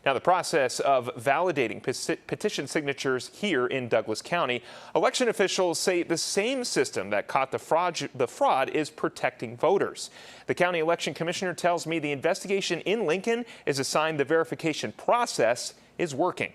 Now, the process of validating petition signatures here in Douglas County, election officials say the same system that caught the fraud is protecting voters. The county election commissioner tells me the investigation in Lincoln is a sign the verification process is working.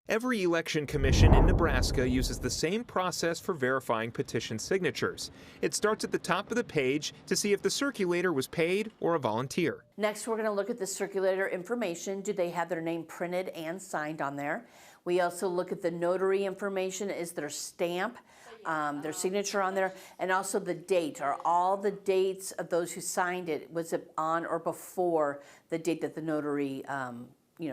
Every election commission in Nebraska uses the same process for verifying petition signatures. It starts at the top of the page to see if the circulator was paid or a volunteer. Next, we're going to look at the circulator information. Do they have their name printed and signed on there? We also look at the notary information. Is their stamp, their signature on there? And also the date. Are all the dates of those who signed it, was it on or before the date that the notary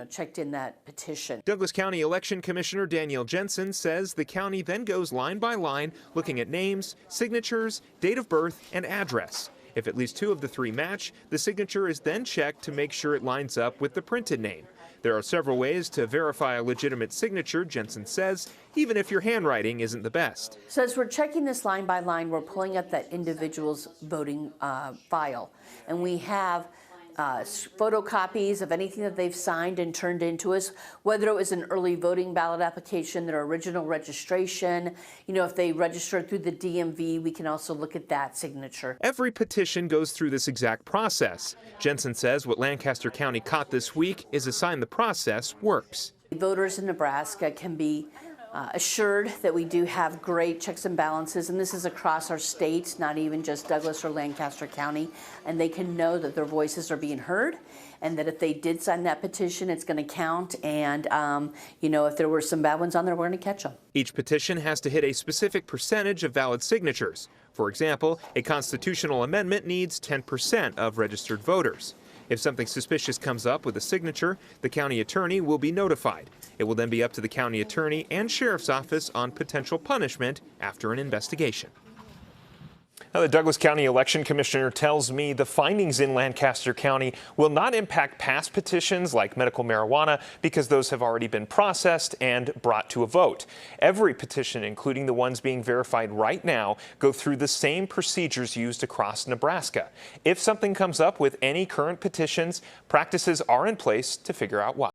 checked in that petition? Douglas County Election Commissioner Danielle Jensen says the county then goes line by line looking at names, signatures, date of birth, and address. If at least two of the three match, the signature is then checked to make sure it lines up with the printed name. There are several ways to verify a legitimate signature, Jensen says, even if your handwriting isn't the best. So as we're checking this line by line, we're pulling up that individual's voting file, and we have photocopies of anything that they've signed and turned into us, whether it was an early voting ballot application, their original registration, if they registered through the DMV, we can also look at that signature. Every petition goes through this exact process. Jensen says what Lancaster County caught this week is a sign the process works. Voters in Nebraska can be assured that we do have great checks and balances, and this is across our state, not even just Douglas or Lancaster County, and they can know that their voices are being heard, and that if they did sign that petition, it's going to count, and if there were some bad ones on there, we're going to catch them. Each petition has to hit a specific percentage of valid signatures. For example, a constitutional amendment needs 10% of registered voters. If something suspicious comes up with a signature, the county attorney will be notified. It will then be up to the county attorney and sheriff's office on potential punishment after an investigation. Now, the Douglas County Election Commissioner tells me the findings in Lancaster County will not impact past petitions like medical marijuana because those have already been processed and brought to a vote. Every petition, including the ones being verified right now, go through the same procedures used across Nebraska. If something comes up with any current petitions, practices are in place to figure out why.